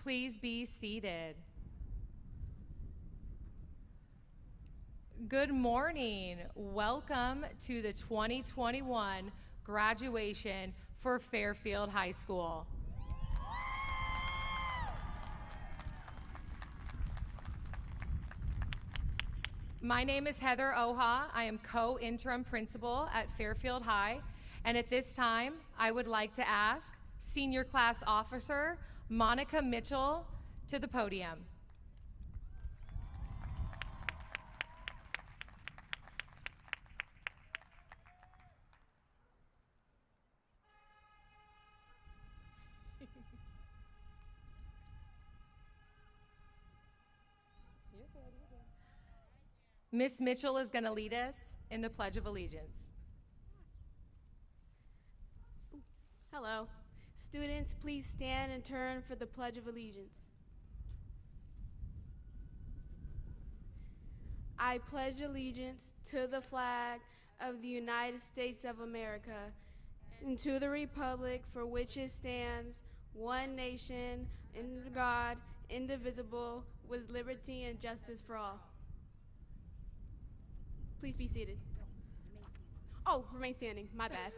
Please be seated. Good morning. Welcome to the 2021 graduation for Fairfield High School. My name is Heather Oha. I am co-interim principal at Fairfield High, and at this time, I would like to ask Senior Class Officer Monica Mitchell to the podium. Miss Mitchell is going to lead us in the Pledge of Allegiance. Hello. Students, please stand and turn for the Pledge of Allegiance. I pledge allegiance to the flag of the United States of America and to the republic for which it stands, one nation, under God, indivisible, with liberty and justice for all. Please be seated. Oh, remain standing. My bad.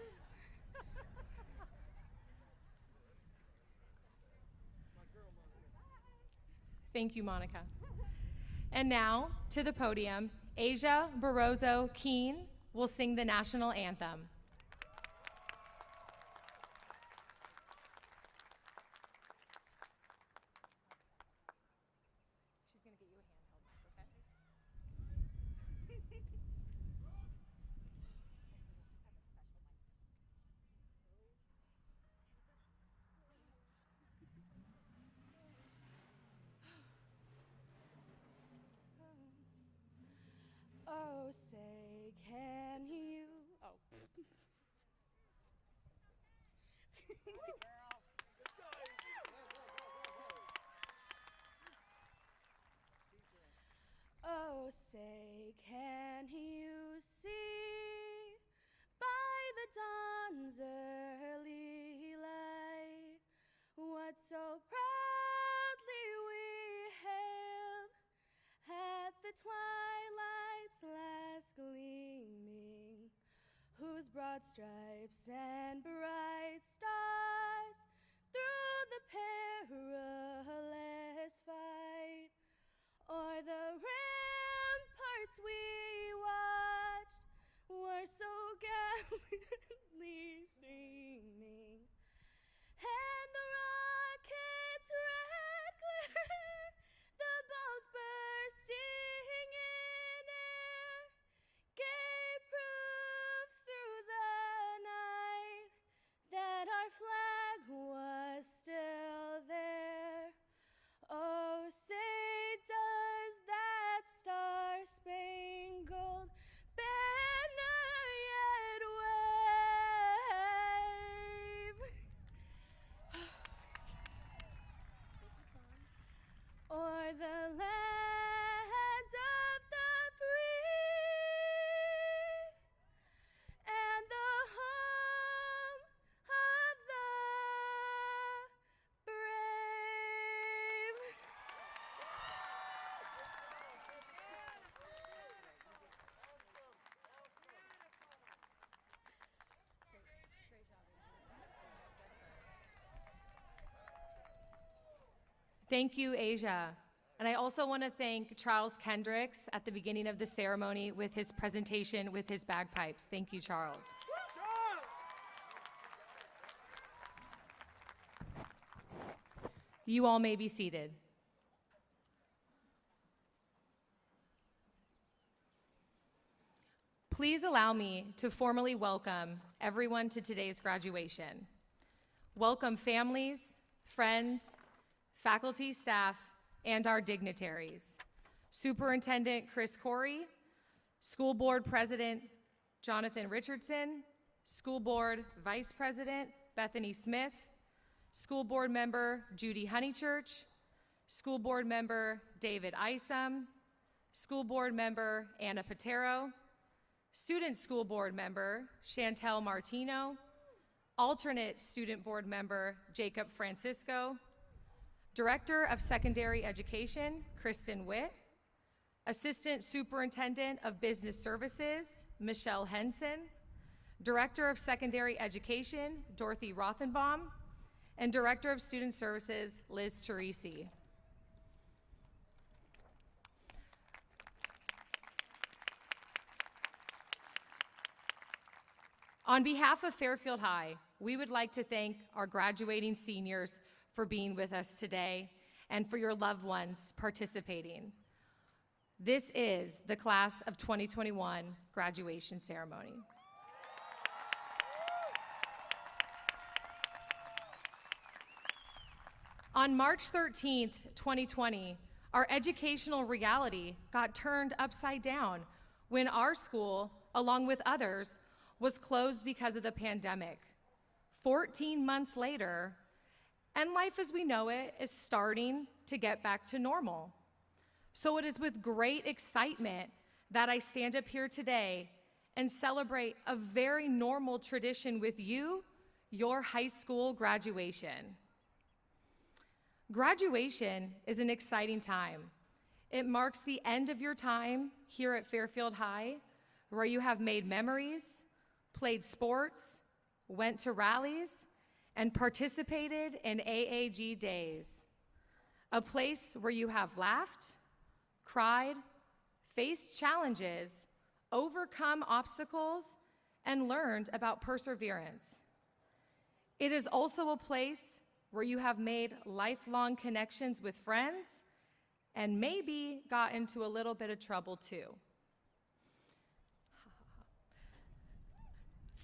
Thank you, Monica. And now, to the podium, Asia Barroso Keene will sing the national anthem. She's going to get you a handheld, okay? Oh, say, can you? Oh. Oh, say, can you see by the dawn's early light what so proudly we hailed at the twilight's last gleaming, whose broad stripes and bright stars through the perilous fight o'er the ramparts we watched were so gallantly streaming, and the rocket's red glare, the bombs bursting in air, gave proof through the night that our flag was still there. Oh, say does that star-spangled banner yet wave o'er the land of the free and the home of the brave? Thank you, Asia. And I also want to thank Charles Kendricks at the beginning of the ceremony with his presentation with his bagpipes. Thank you, Charles. You all may be seated. Please allow me to formally welcome everyone to today's graduation. Welcome families, friends, faculty, staff, and our dignitaries. Superintendent Chris Corey, School Board President Jonathan Richardson, School Board Vice President Bethany Smith, School Board Member Judy Honeychurch, School Board Member David Isom, School Board Member Anna Patero, Student School Board Member Chantel Martino, Alternate Student Board Member Jacob Francisco, Director of Secondary Education, Kristen Witt, Assistant Superintendent of Business Services, Michelle Henson, Director of Secondary Education, Dorothy Rothenbaum, and Director of Student Services, Liz Teresi. On behalf of Fairfield High, we would like to thank our graduating seniors for being with us today and for your loved ones participating. This is the Class of 2021 graduation ceremony. On March 13th, 2020, our educational reality got turned upside down when our school, along with others, was closed because of the pandemic. 14 months later, and life as we know it is starting to get back to normal. So it is with great excitement that I stand up here today and celebrate a very normal tradition with you, your high school graduation. Graduation is an exciting time. It marks the end of your time here at Fairfield High, where you have made memories, played sports, went to rallies, and participated in AAG days. A place where you have laughed, cried, faced challenges, overcome obstacles, and learned about perseverance. It is also a place where you have made lifelong connections with friends and maybe got into a little bit of trouble too.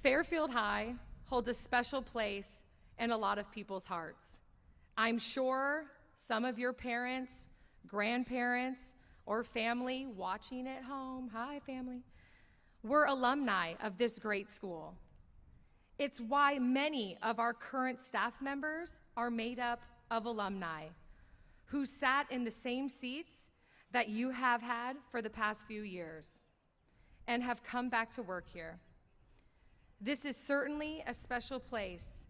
Fairfield High holds a special place in a lot of people's hearts. I'm sure some of your parents, grandparents, or family watching at home, hi family, were alumni of this great school. It's why many of our current staff members are made up of alumni who sat in the same seats that you have had for the past few years and have come back to work here. This is certainly a special place,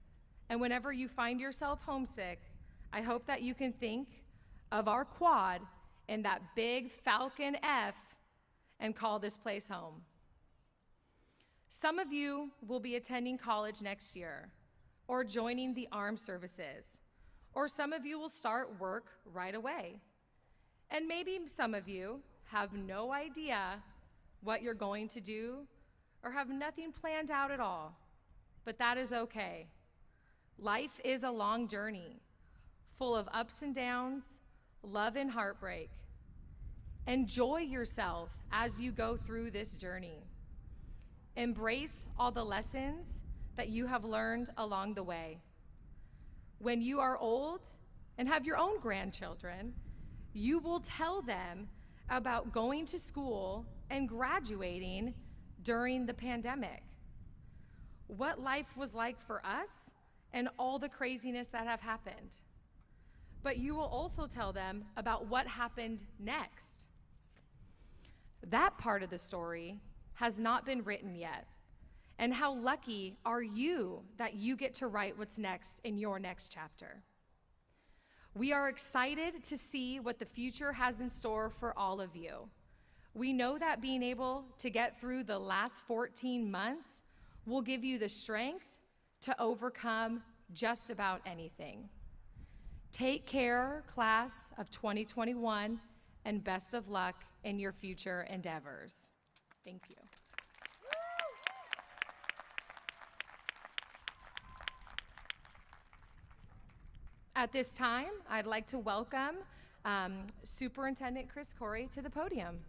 and whenever you find yourself homesick, I hope that you can think of our quad and that big Falcon F and call this place home. Some of you will be attending college next year or joining the armed services, or some of you will start work right away. And maybe some of you have no idea what you're going to do or have nothing planned out at all, but that is okay. Life is a long journey, full of ups and downs, love and heartbreak. Enjoy yourself as you go through this journey. Embrace all the lessons that you have learned along the way. When you are old and have your own grandchildren, you will tell them about going to school and graduating during the pandemic, what life was like for us and all the craziness that have happened. But you will also tell them about what happened next. That part of the story has not been written yet. And how lucky are you that you get to write what's next in your next chapter. We are excited to see what the future has in store for all of you. We know that being able to get through the last 14 months will give you the strength to overcome just about anything. Take care, class of 2021, and best of luck in your future endeavors. Thank you. At this time, I'd like to welcome Superintendent Chris Corey to the podium.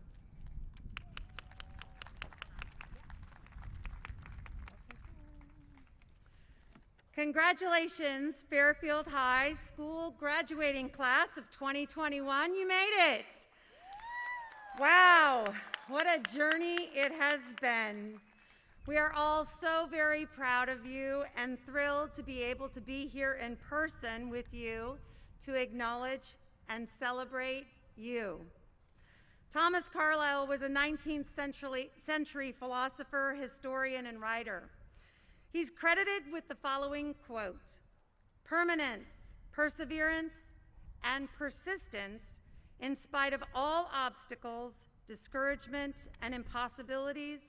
Congratulations, Fairfield High School graduating class of 2021. You made it. Wow, what a journey it has been. We are all so very proud of you and thrilled to be able to be here in person with you to acknowledge and celebrate you. Thomas Carlyle was a 19th century philosopher, historian, and writer. He's credited with the following quote: "Permanence, perseverance, and persistence in spite of all obstacles, discouragement, and impossibilities?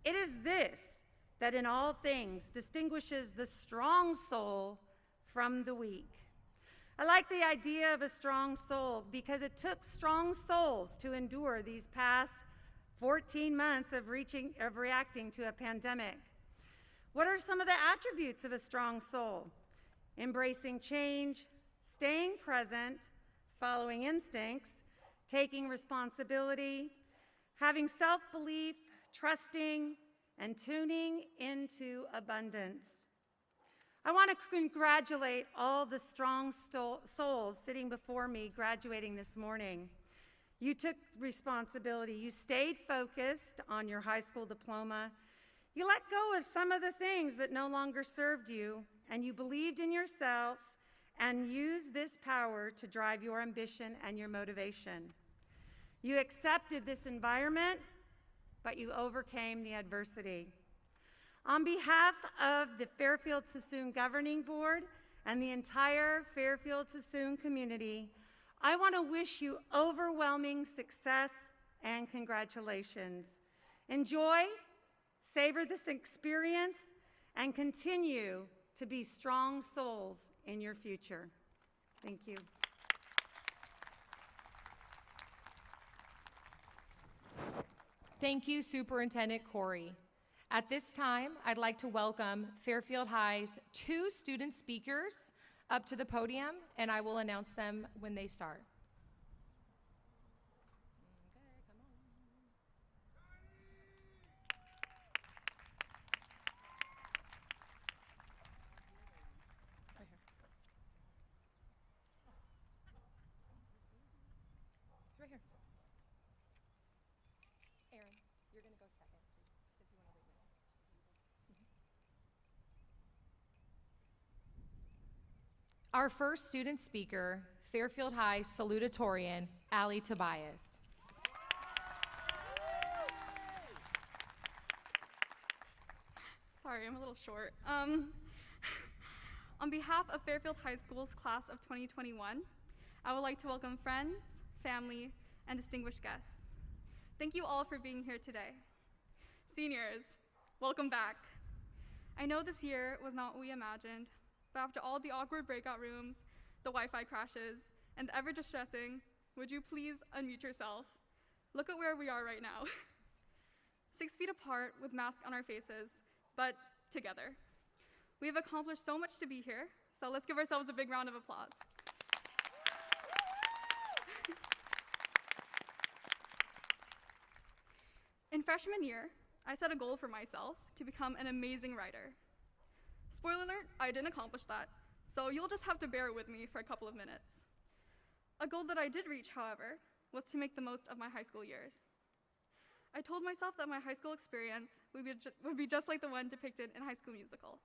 It is this that in all things distinguishes the strong soul from the weak. I like the idea of a strong soul because it took strong souls to endure these past 14 months of reacting to a pandemic. What are some of the attributes of a strong soul? Embracing change, staying present, following instincts, taking responsibility, having self-belief, trusting, and tuning into abundance. I want to congratulate all the strong souls sitting before me graduating this morning. You took responsibility. You stayed focused on your high school diploma. You let go of some of the things that no longer served you, and you believed in yourself and used this power to drive your ambition and your motivation. You accepted this environment, but you overcame the adversity. On behalf of the Fairfield-Suisun Governing Board and the entire Fairfield-Suisun community, I want to wish you overwhelming success and congratulations. Enjoy, savor this experience, and continue to be strong souls in your future. Thank you. Thank you, Superintendent Corey. At this time, I'd like to welcome Fairfield High's 2 student speakers up to the podium, and I will announce them when they start. Right here. Aaron, you're going to go second. So if you want to wait a minute. Our first student speaker, Fairfield High Salutatorian, Ali Tobias. Sorry, I'm a little short. On behalf of Fairfield High School's class of 2021, I would like to welcome friends, family, and distinguished guests. Thank you all for being here today. Seniors, welcome back. I know this year was not what we imagined, but after all the awkward breakout rooms, the Wi-Fi crashes, and the ever-distressing, would you please unmute yourself? Look at where we are right now. 6 feet apart with masks on our faces, but together. We have accomplished so much to be here, so let's give ourselves a big round of applause. In freshman year, I set a goal for myself to become an amazing writer. Spoiler alert, I didn't accomplish that, so you'll just have to bear with me for a couple of minutes. A goal that I did reach, however, was to make the most of my high school years. I told myself that my high school experience would be just like the one depicted in High School Musical.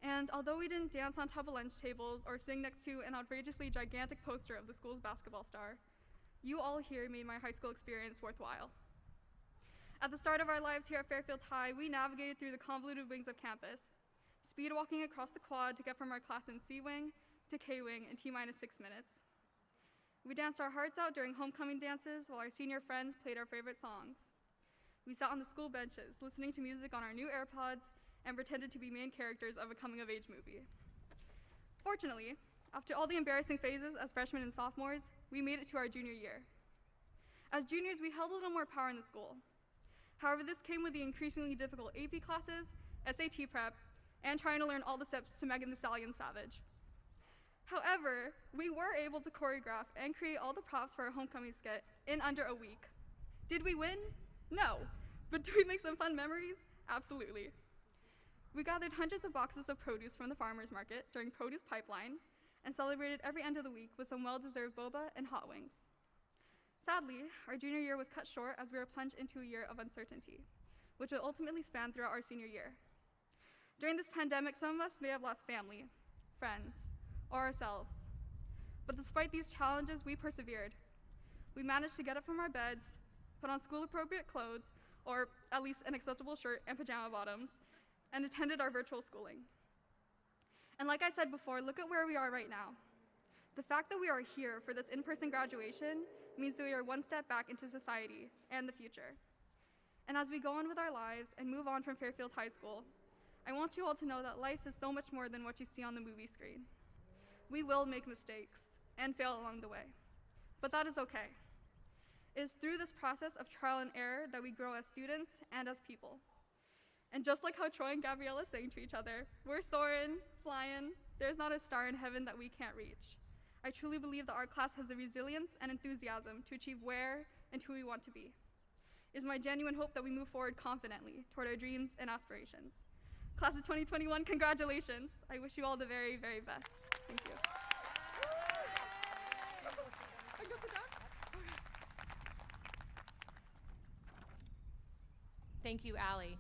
And although we didn't dance on top of lunch tables or sing next to an outrageously gigantic poster of the school's basketball star, you all here made my high school experience worthwhile. At the start of our lives here at Fairfield High, we navigated through the convoluted wings of campus, speed walking across the quad to get from our class in C-Wing to K-Wing in T-minus 6 minutes. We danced our hearts out during homecoming dances while our senior friends played our favorite songs. We sat on the school benches, listening to music on our new AirPods and pretended to be main characters of a coming-of-age movie. Fortunately, after all the embarrassing phases as freshmen and sophomores, we made it to our junior year. As juniors, we held a little more power in the school. However, this came with the increasingly difficult AP classes, SAT prep, and trying to learn all the steps to Megan Thee Stallion Savage. However, we were able to choreograph and create all the props for our homecoming skit in under a week. Did we win? No. But did we make some fun memories? Absolutely. We gathered hundreds of boxes of produce from the farmer's market during Produce Pipeline and celebrated every end of the week with some well-deserved boba and hot wings. Sadly, our junior year was cut short as we were plunged into a year of uncertainty, which would ultimately span throughout our senior year. During this pandemic, some of us may have lost family, friends, or ourselves. But despite these challenges, we persevered. We managed to get up from our beds, put on school-appropriate clothes, or at least an acceptable shirt and pajama bottoms, and attended our virtual schooling. And like I said before, look at where we are right now. The fact that we are here for this in-person graduation means that we are one step back into society and the future. And as we go on with our lives and move on from Fairfield High School, I want you all to know that life is so much more than what you see on the movie screen. We will make mistakes and fail along the way, but that is okay. It is through this process of trial and error that we grow as students and as people. And just like how Troy and Gabriella sang to each other, we're soaring, flying, there's not a star in heaven that we can't reach. I truly believe that our class has the resilience and enthusiasm to achieve where and who we want to be. It is my genuine hope that we move forward confidently toward our dreams and aspirations. Class of 2021, congratulations. I wish you all the very, very best. Thank you. I go sit down? Thank you, Allie.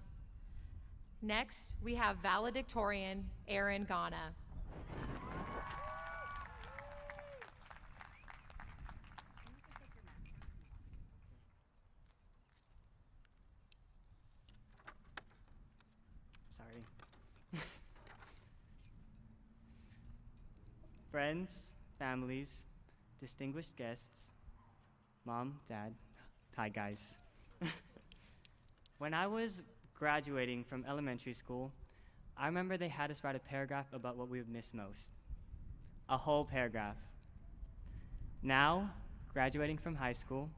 Next, we have valedictorian Aaron Ghana. Sorry. Friends, families, distinguished guests, Mom, Dad, hi guys. When I was graduating from elementary school, I remember they had us write a paragraph about what we would miss most. A whole paragraph. Now, graduating from high school,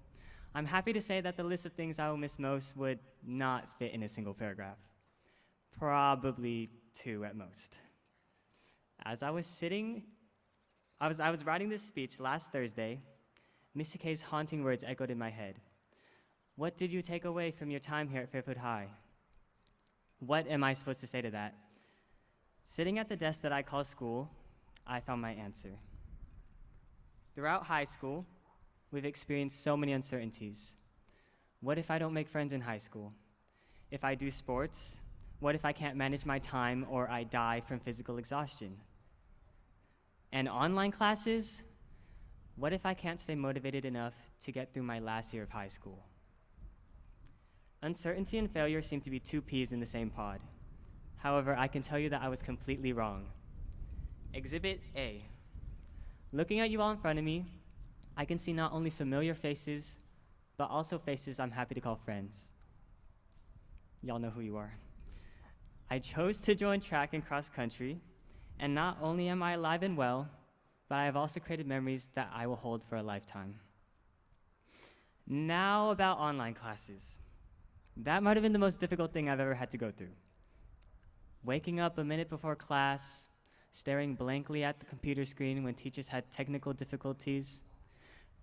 I'm happy to say that the list of things I will miss most would not fit in a single paragraph. Probably 2 at most. As I was writing this speech last Thursday, Missy K's haunting words echoed in my head. What did you take away from your time here at Fairfield High? What am I supposed to say to that? Sitting at the desk that I call school, I found my answer. Throughout high school, we've experienced so many uncertainties. What if I don't make friends in high school? If I do sports, what if I can't manage my time or I die from physical exhaustion? And online classes, what if I can't stay motivated enough to get through my last year of high school? Uncertainty and failure seem to be 2 peas in the same pod. However, I can tell you that I was completely wrong. Exhibit A. Looking at you all in front of me, I can see not only familiar faces, but also faces I'm happy to call friends. Y'all know who you are. I chose to join track and cross country, and not only am I alive and well, but I have also created memories that I will hold for a lifetime. Now about online classes. That might have been the most difficult thing I've ever had to go through. Waking up a minute before class, staring blankly at the computer screen when teachers had technical difficulties,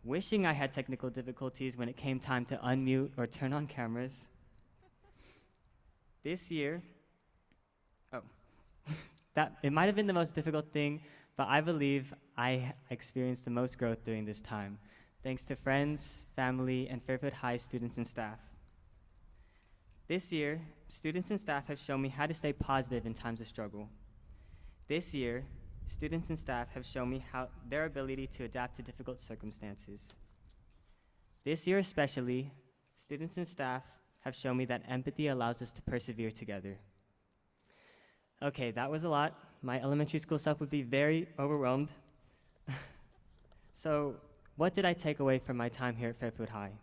wishing I had technical difficulties when it came time to unmute or turn on cameras. This year, it might have been the most difficult thing, but I believe I experienced the most growth during this time, thanks to friends, family, and Fairfield High students and staff. This year, students and staff have shown me how to stay positive in times of struggle. This year, students and staff have shown me their ability to adapt to difficult circumstances. This year especially, students and staff have shown me that empathy allows us to persevere together. Okay, that was a lot. My elementary school self would be very overwhelmed. So, what did I take away from my time here at Fairfield High?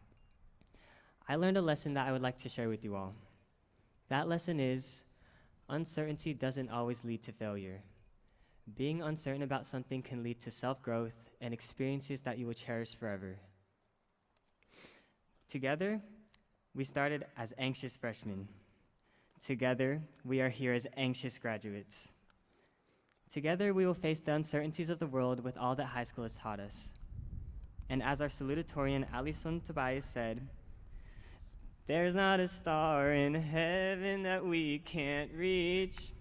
I learned a lesson that I would like to share with you all. That lesson is, uncertainty doesn't always lead to failure. Being uncertain about something can lead to self-growth and experiences that you will cherish forever. Together, we started as anxious freshmen. Together, we are here as anxious graduates. Together, we will face the uncertainties of the world with all that high school has taught us. And as our salutatorian, Alison Tobias said, there's not a star in heaven that we can't reach.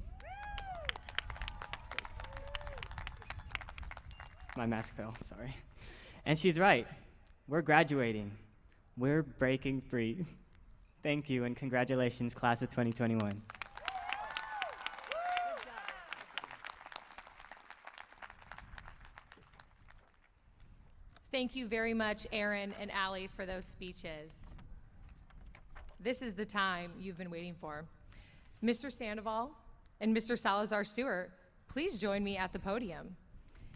My mask fell, sorry. And she's right. We're graduating. We're breaking free. Thank you and congratulations, class of 2021. Thank you very much, Aaron and Allie, for those speeches. This is the time you've been waiting for. Mr. Sandoval and Mr. Salazar Stewart, please join me at the podium.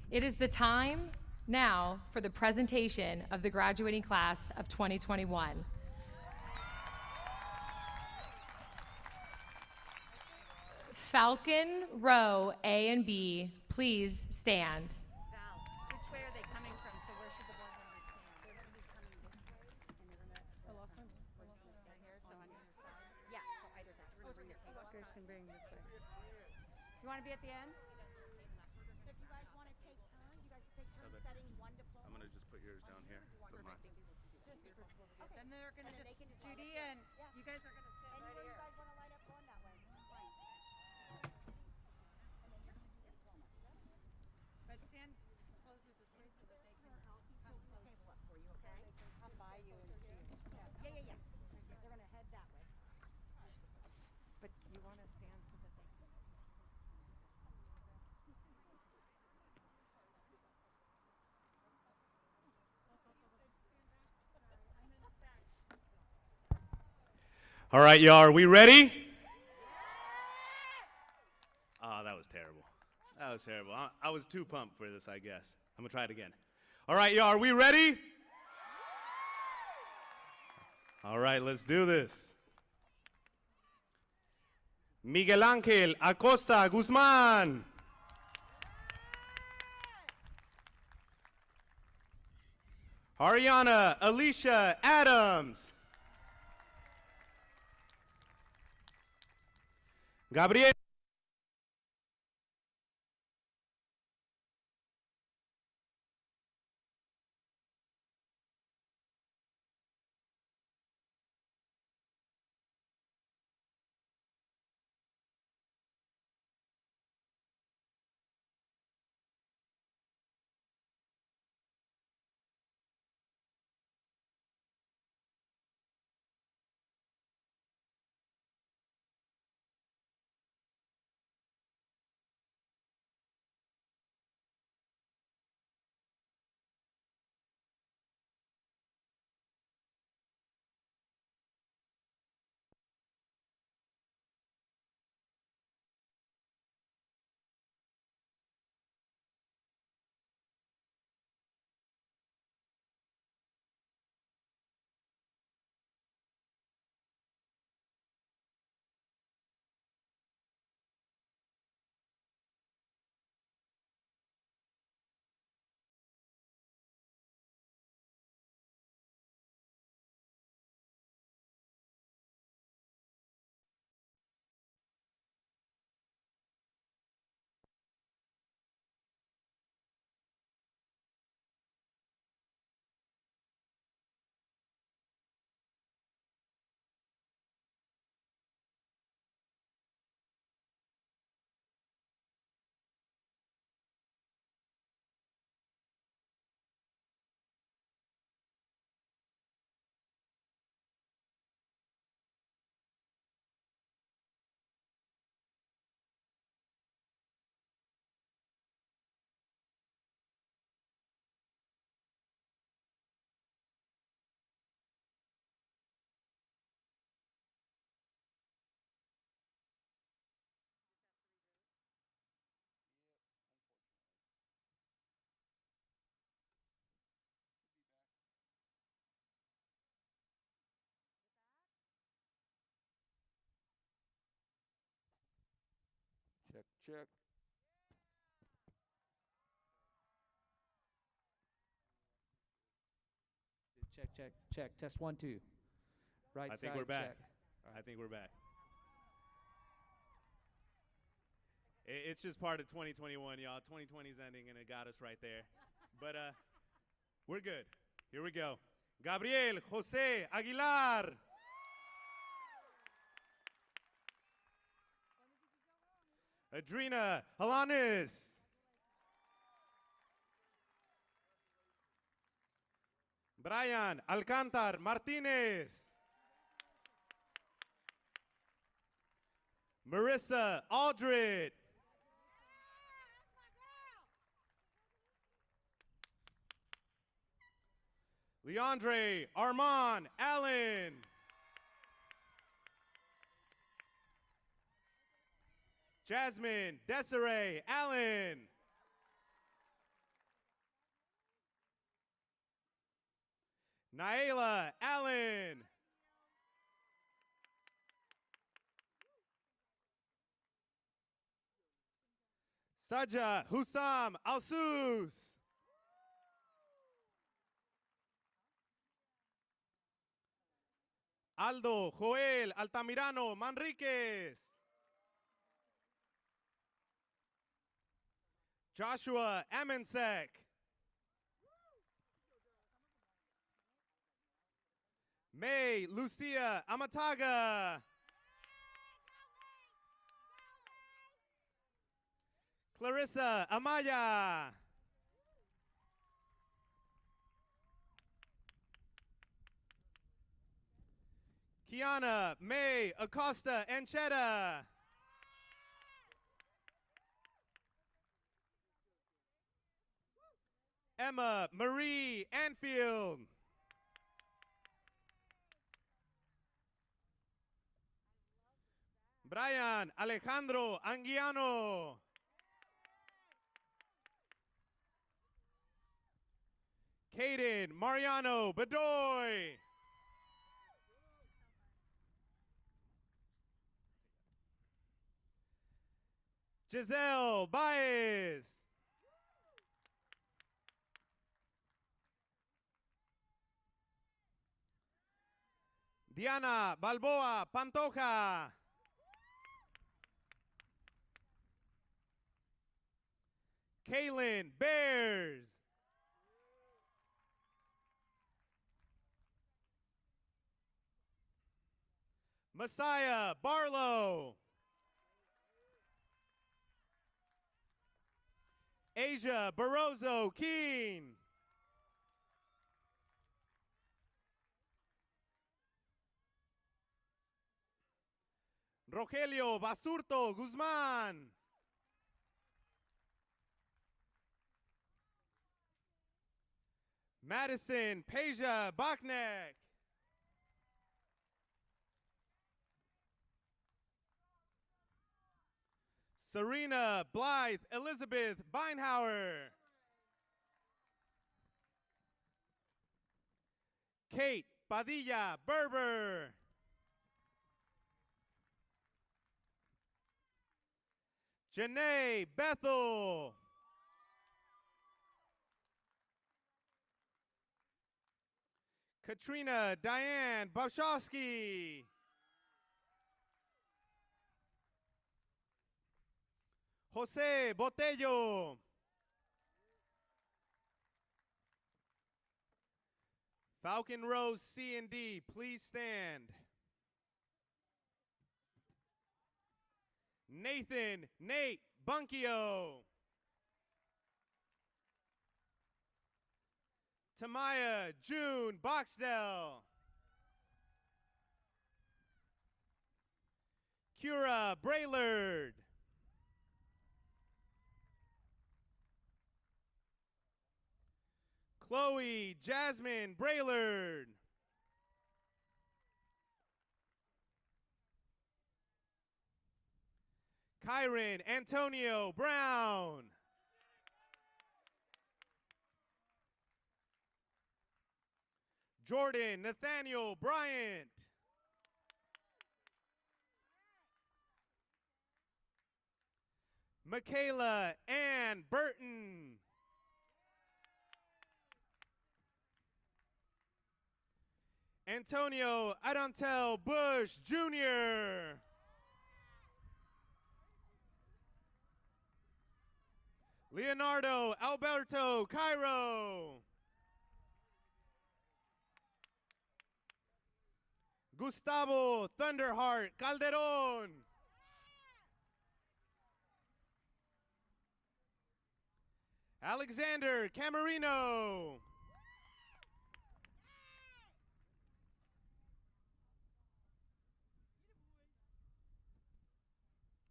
It is the time Now for the presentation of the graduating class of 2021. Falcon Row A and B, please stand. Val, which way are they coming from? So where should the board members stand? They're going to be coming this way, and they're going to. I lost my. We're just going to stay here, so on either side. Yeah, so either side. So we're going to bring the table. You guys can bring this way. You want to be at the end? If you guys want to take turns, you guys can take turns setting one diploma. I'm gonna just put yours down here. Put mine. Then they're going to just, Judy and you guys are going to stand right Anywhere you here. guys want to line up, going that way. That's fine. But stand close with this way so that they can come close. Table up for you, okay? Come by you and see you. Yeah. They're going to head that way. But you want to stand so that they can. All right, y'all, are we ready? Oh, that was terrible. That was terrible. I was too pumped for this, I guess. I'm gonna try it again. All right, y'all, are we ready? All right, let's do this. Miguel Ángel Acosta Guzmán. Ariana Alicia Adams. Gabriel. Check, check. Check. Test 1, 2. Right I think side, we're back. check. I think we're back. It's just part of 2021, y'all. 2020's ending, and it got us right there. But we're good. Here we go. Gabriel Jose Aguilar. Adrina Alanis. Brian Alcantar Martinez. Marissa Aldred. Leandre Armand Allen. Jasmine Desiree Allen. Naila Allen. Saja Hussam Alsus. Aldo Joel Altamirano Manriquez. Joshua Amensek. May Lucia Amataga. Clarissa Amaya. Kiana May Acosta Ancheta. Emma Marie Anfield. Brian Alejandro Anguiano. Caden Mariano Bedoy. Giselle Baez. Diana Balboa Pantoja. Kaylin Bears. Messiah Barlow. Asia Barroso Keen. Rogelio Basurto Guzman. Madison Peja Bachnek. Serena Blythe Elizabeth Beinhauer. Kate Padilla Berber. Janae Bethel. Katrina Diane Bobshowski. Jose Botello. Falcon Rose C and D, please stand. Nathan Nate Bunkio. Tamaya June Boxdell. Kira Braylard. Chloe Jasmine Braylard. Kyron Antonio Brown. Jordan Nathaniel Bryant. Michaela Ann Burton. Antonio Adantel Bush Jr. Leonardo Alberto Cairo. Gustavo Thunderheart Calderon. Alexander Camarino.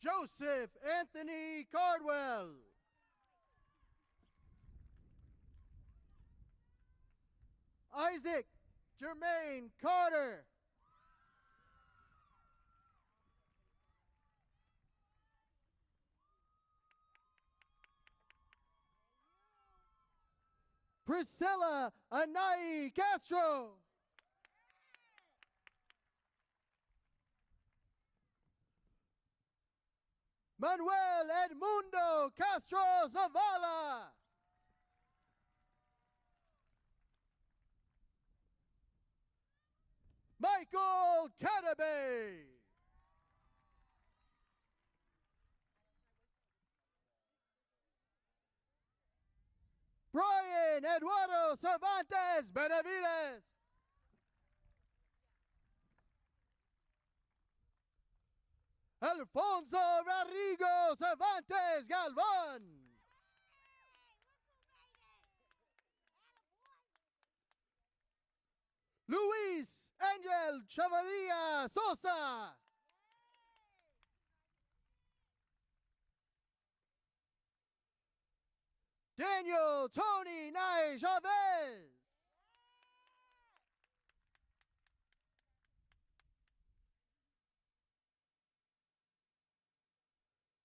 Joseph Anthony Cardwell. Isaac Jermaine Carter. Priscilla Anai Castro. Manuel Edmundo Castro Zavala. Michael Cadabe. Brian Eduardo Cervantes Benavides. Alfonso Rodrigo Cervantes Galvan. Luis Angel Chavarria Sosa. Daniel Tony Nye Chavez.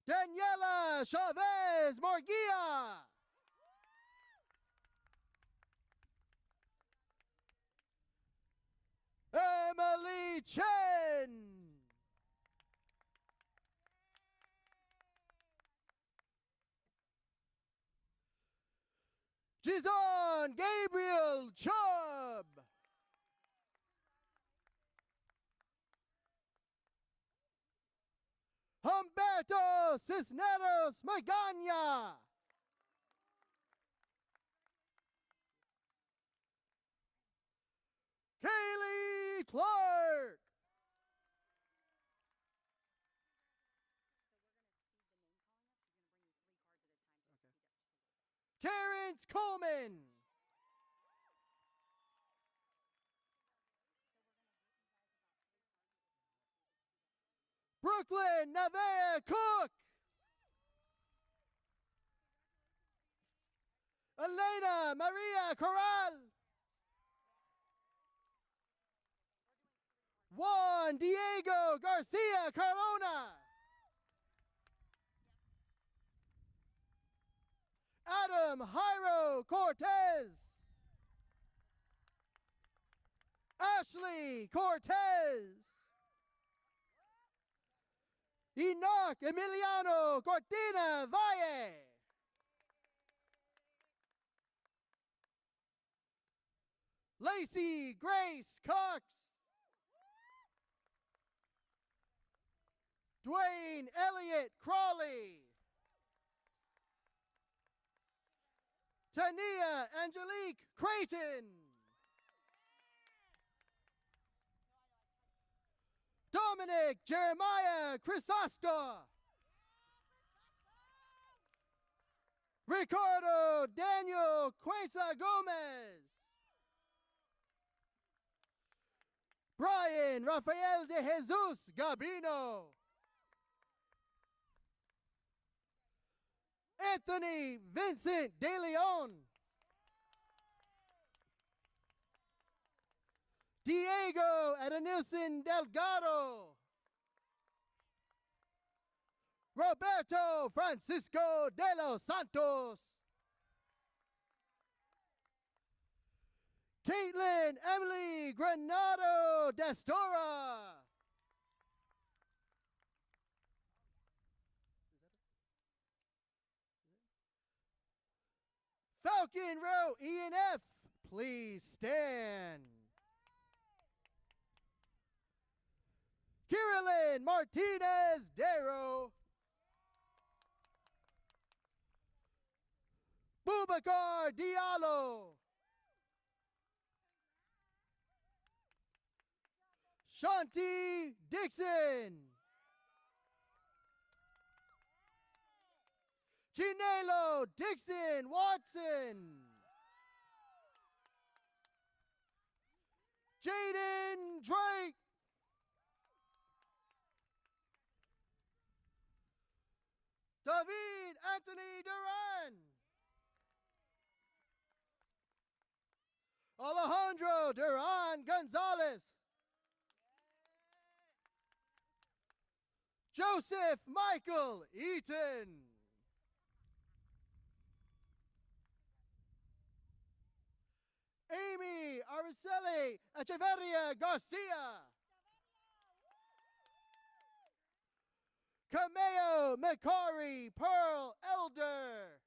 Daniela Chavez Morgia. Emily Chen. Jason Gabriel Chubb. Humberto Cisneros Magana. Kaylee Clark. Terrence Coleman. Brooklyn Nevaeh Cook. Elena Maria Corral. Juan Diego Garcia Corona. Adam Jairo Cortez. Ashley Cortez. Enoch Emiliano Cortina Valle. Lacey Grace Cox. Dwayne Elliott Crawley. Tania Angelique Creighton. Dominic Jeremiah Chrysostor. Ricardo Daniel Cuesa Gomez. Brian Rafael de Jesus Gabino. Anthony Vincent De Leon. Diego Adenilson Delgado. Roberto Francisco de los Santos. Caitlin Emily Granado Destora. Falcon Row E&F, please stand. Carolyn Martinez Darrow. Boubacar Diallo. Shanti Dixon. Chinelo Dixon Watson. Jaden Drake. David Anthony Duran. Alejandro Duran Gonzalez. Joseph Michael Eaton. Amy Araceli Echeverria Garcia. Cameo McCary Pearl Elder.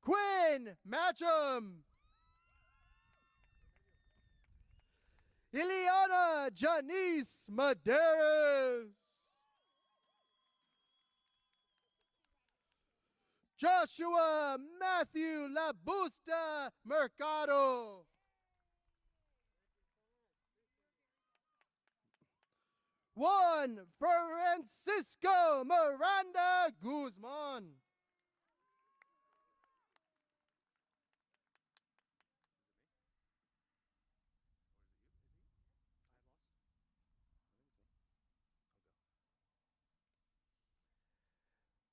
Quinn Matcham. Ileana Janice Medeiros. Joshua Matthew Labusta Mercado. Juan Francisco Miranda Guzman.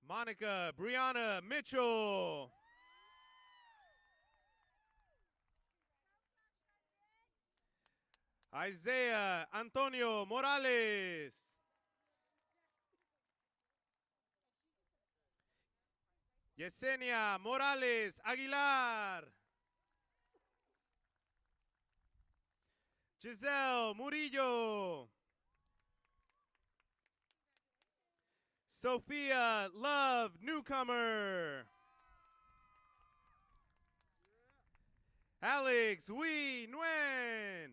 Monica Brianna Mitchell. Isaiah Antonio Morales. Yesenia Morales Aguilar. Giselle Murillo. Sophia Love Newcomer. Alex Wee Nguyen.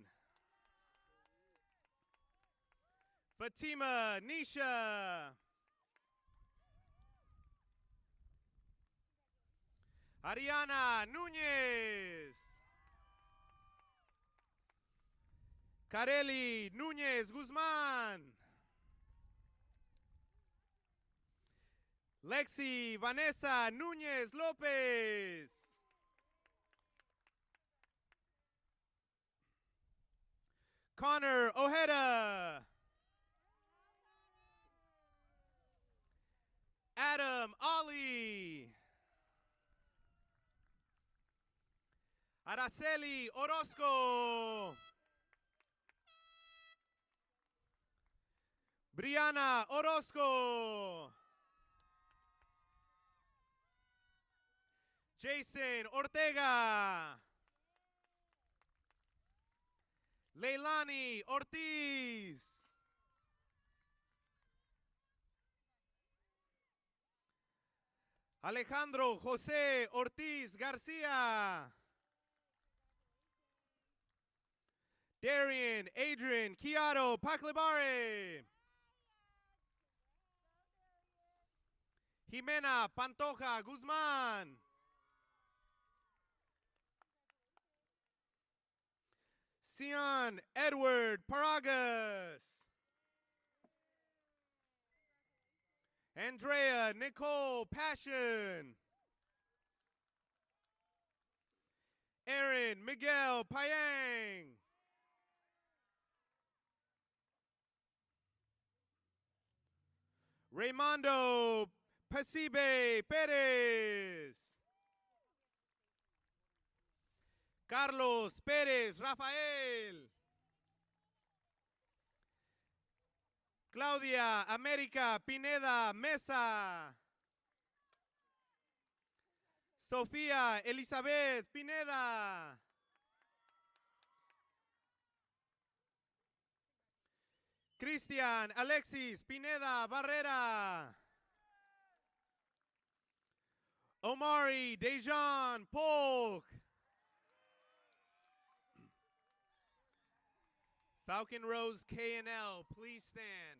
Fatima Nisha. Ariana Núñez. Kareli Núñez Guzmán. Lexi Vanessa Núñez López. Connor Ojeda. Adam Ali. Araceli Orozco. Brianna Orozco. Jason Ortega. Leilani Ortiz. Alejandro José Ortiz Garcia. Darian Adrian Kiato Paclibare. Jimena Pantoja Guzman. Sion Edward Paragas. Andrea Nicole Passion. Aaron Miguel Payang. Raymondo Pasibe Perez. Carlos Pérez Rafael. Claudia América Pineda Mesa. Sofía Elizabeth Pineda. Cristian Alexis Pineda Barrera. Omari Dejan Polk. Falcon Rose K&L, please stand.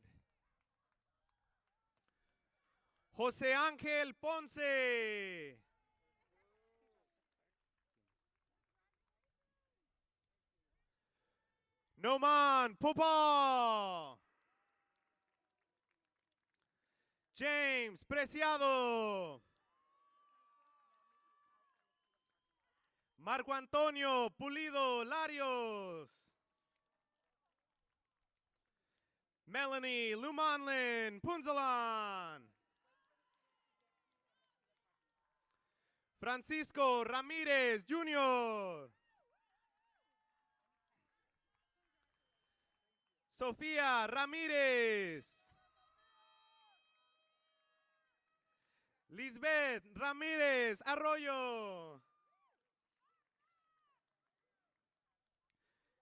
Jose Ángel Ponce. Noman Popal. James Preciado. Marco Antonio Pulido Larios. Melanie Lumanlin Punzalan. Francisco Ramirez Jr. Sofía Ramírez. Lisbeth Ramírez Arroyo.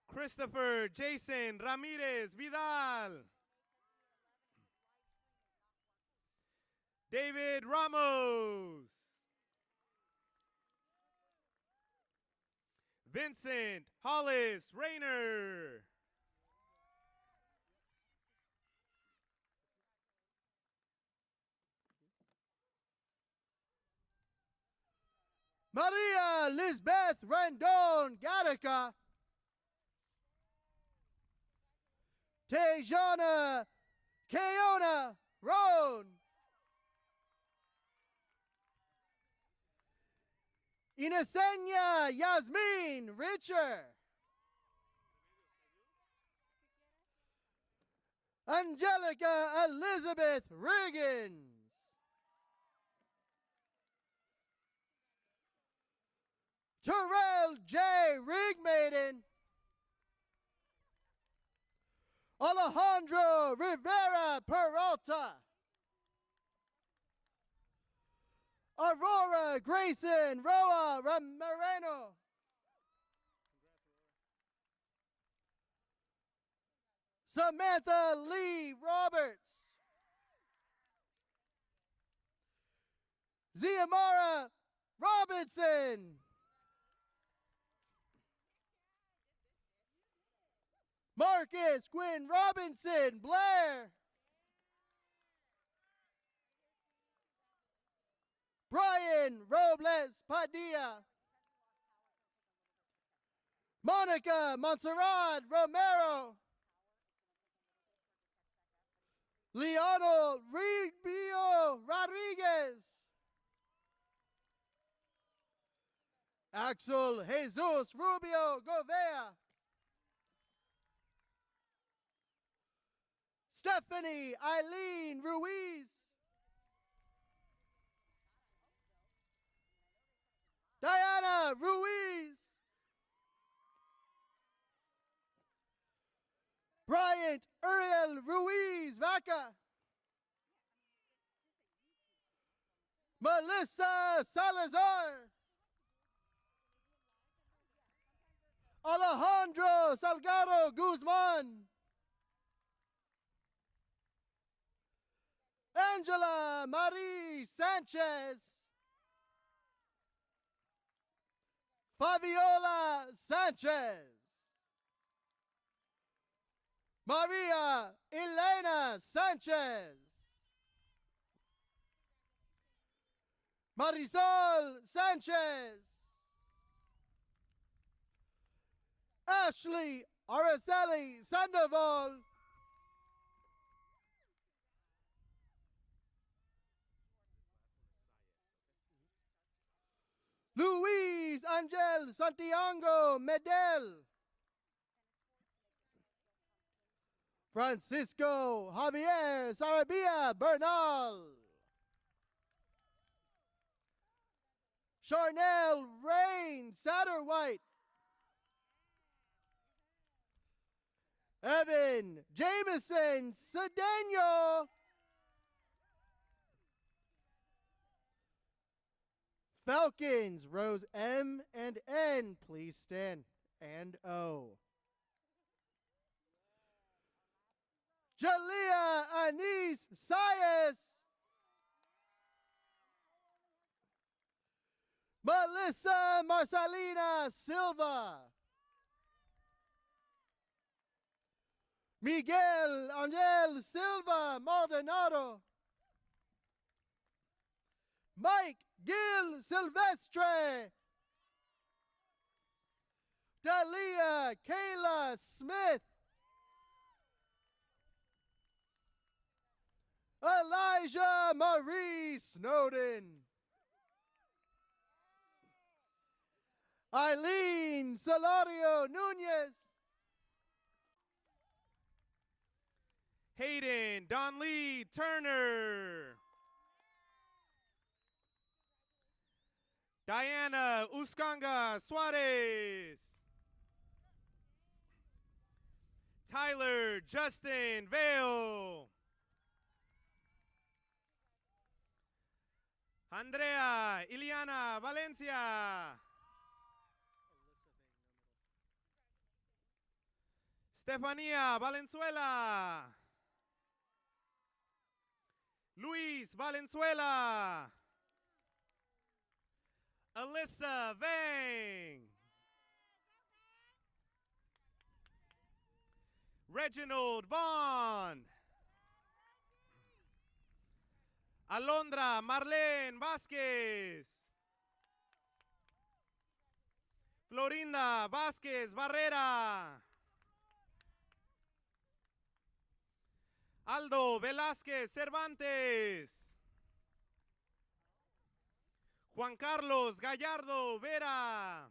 Christopher Jason Ramírez Vidal. David Ramos. Vincent Hollis Rayner. Maria Lisbeth Rendon Gattaca. Tejana Keona Roan. Inesenia Yasmin Richer. Angelica Elizabeth Riggins. Terrell J. Rigmaiden. Alejandro Rivera Peralta. Aurora Grayson Roa Moreno. Samantha Lee Roberts. Ziamara Robinson. Marcus Quinn Robinson Blair. Brian Robles Padilla. Monica Montserrat Romero. Leonel Rubio Rodriguez. Axel Jesus Rubio Govea. Stephanie Eileen Ruiz. Diana Ruiz. Bryant Uriel Ruiz Vaca. Melissa Salazar. Alejandro Salgado Guzman. Angela Marie Sanchez. Fabiola Sanchez. Maria Elena Sanchez. Marisol Sanchez. Ashley Araceli Sandoval. Luis Angel Santiago Medel. Francisco Javier Sarabia Bernal. Charnel Rain Satterwhite. Evan Jameson Cedeno. Falcons, rows M and N, please stand, and O. Jalea Anise Sayas. Melissa Marcelina Silva. Miguel Angel Silva Maldonado. Mike Gil Silvestre. Dalia Kayla Smith. Elijah Marie Snowden. Eileen Solario Nunez. Hayden Don Lee Turner. Diana Uscanga Suarez. Tyler Justin Vale. Andrea Iliana Valencia. Stefania Valenzuela. Luis Valenzuela. Alyssa Vang. Reginald Vaughn. Alondra Marlene Vasquez. Florinda Vasquez Barrera. Aldo Velázquez Cervantes. Juan Carlos Gallardo Vera.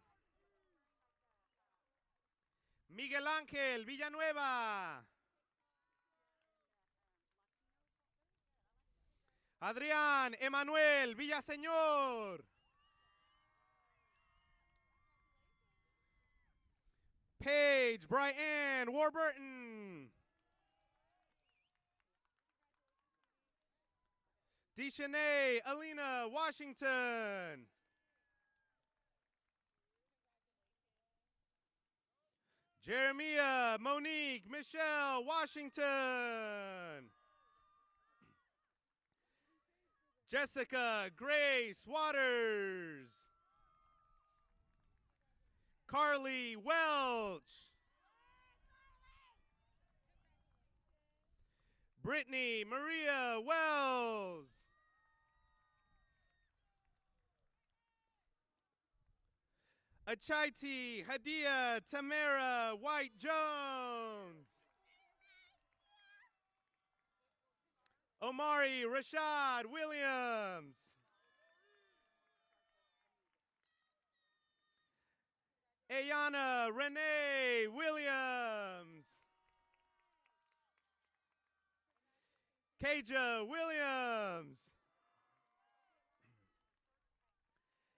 Miguel Ángel Villanueva. Adrián Emanuel Villaseñor. Paige Brian Warburton. Deshanae Alina Washington. Jeremiah Monique Michelle Washington. Jessica Grace Waters. Carly Welch. Brittany Maria Wells. Achaiti Hadia Tamara White Jones. Omari Rashad Williams. Ayana Renee Williams. Kaja Williams.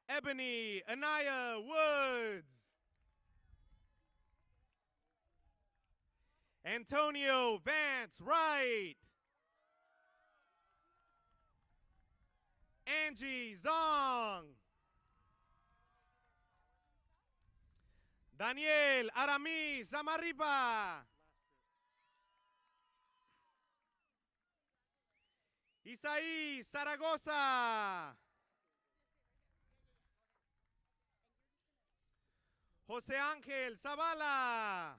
Ebony Anaya Woods. Antonio Vance Wright. Angie Zong. Daniel Aramis Zamaripa. Isaí Zaragoza. José Ángel Zavala.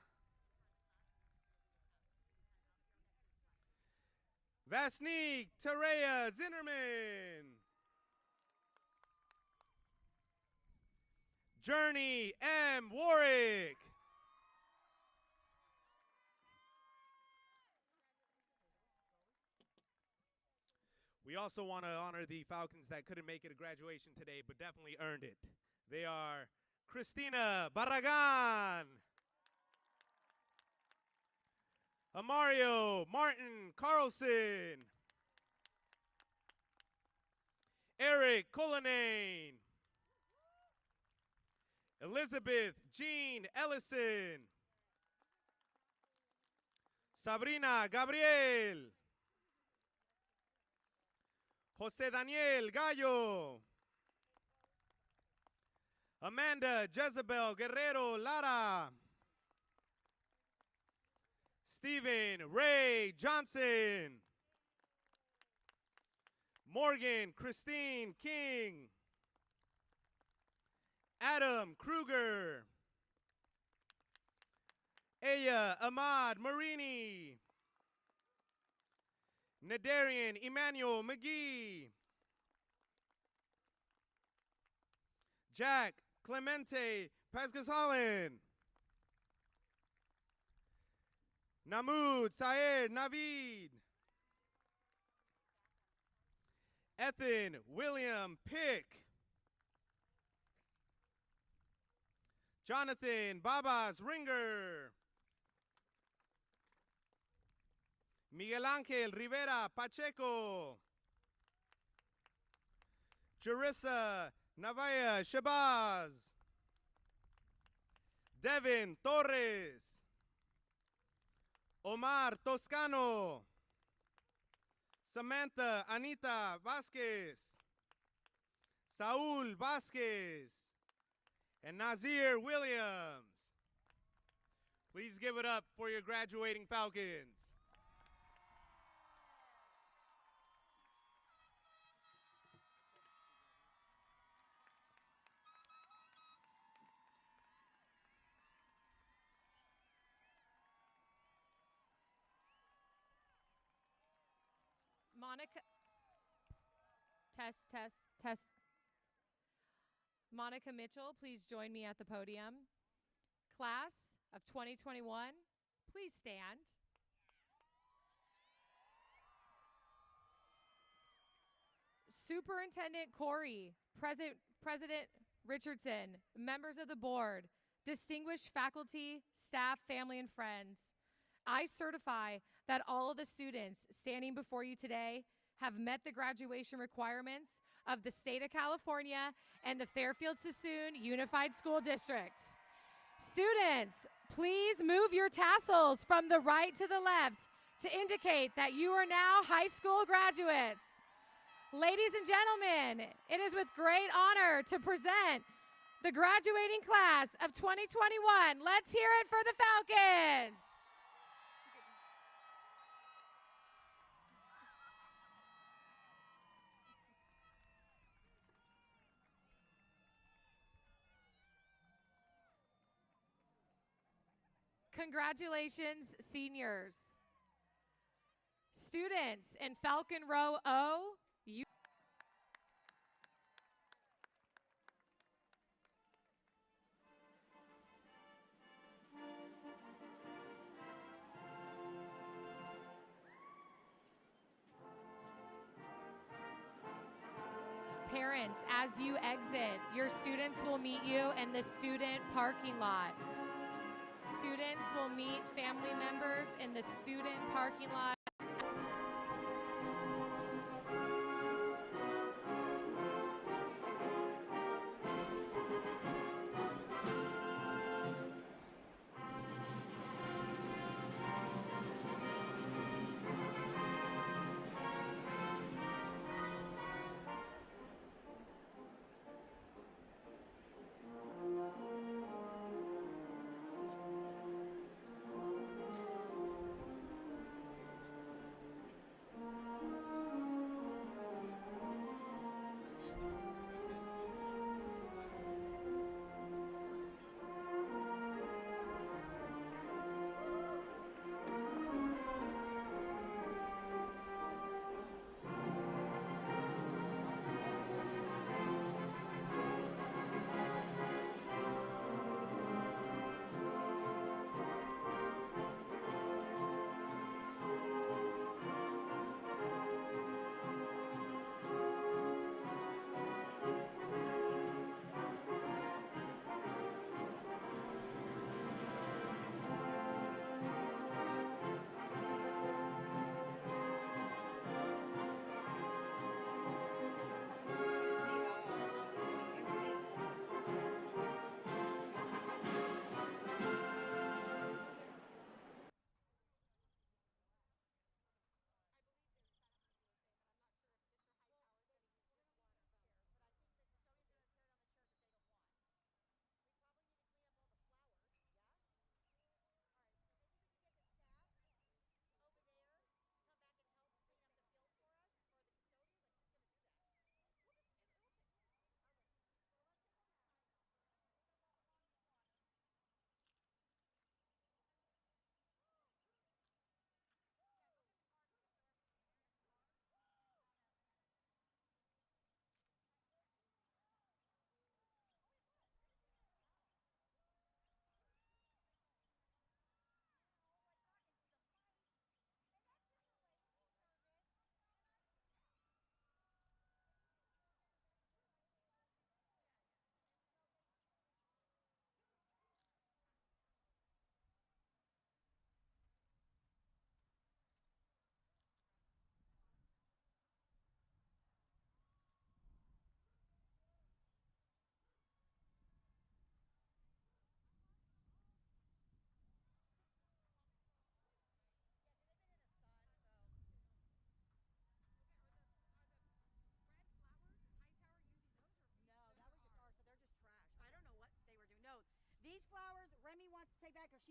Vasnik Tereya Zinnerman. Journey M. Warwick. We also want to honor the Falcons that couldn't make it to graduation today, but definitely earned it. They are Christina Barragan, Amario Martin Carlson, Eric Cullinane, Elizabeth Jean Ellison, Sabrina Gabriel, Jose Daniel Gallo, Amanda Jezebel Guerrero Lara, Stephen Ray Johnson, Morgan Christine King, Adam Kruger, Aya Ahmad Marini, Nadarian Emmanuel McGee, Jack Clemente Pascasalan, Namud Saed Navid, Ethan William Pick, Jonathan Babas Ringer, Miguel Ángel Rivera Pacheco, Jerissa Navaya Shabazz, Devin Torres, Omar Toscano, Samantha Anita Vasquez, Saul Vasquez, and Nazir Williams. Please give it up for your graduating Falcons. Monica, test. Monica Mitchell, please join me at the podium. Class of 2021, please stand. Superintendent Corey, President Richardson, members of the board, distinguished faculty, staff, family, and friends, I certify that all of the students standing before you today have met the graduation requirements of the state of California and the Fairfield-Suisun Unified School District. Students, please move your tassels from the right to the left to indicate that you are now high school graduates. Ladies and gentlemen, it is with great honor to present the graduating class of 2021. Let's hear it for the Falcons. Congratulations, seniors. Students in Falcon Row O, you parents, as you exit, your students will meet you in the student parking lot. Students will meet family members in the student parking lot.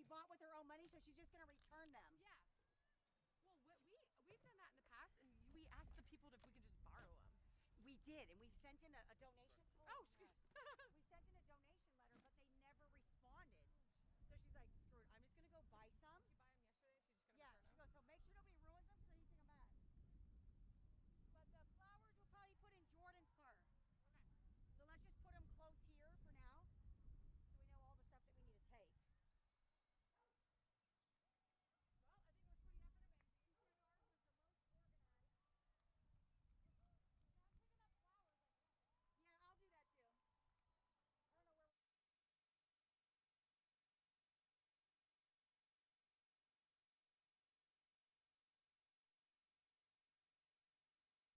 she bought with her own money, so she's just gonna return them. Yeah. Well, we've done that in the past, and we asked the people if we could just borrow them. We did, and we sent in a donation.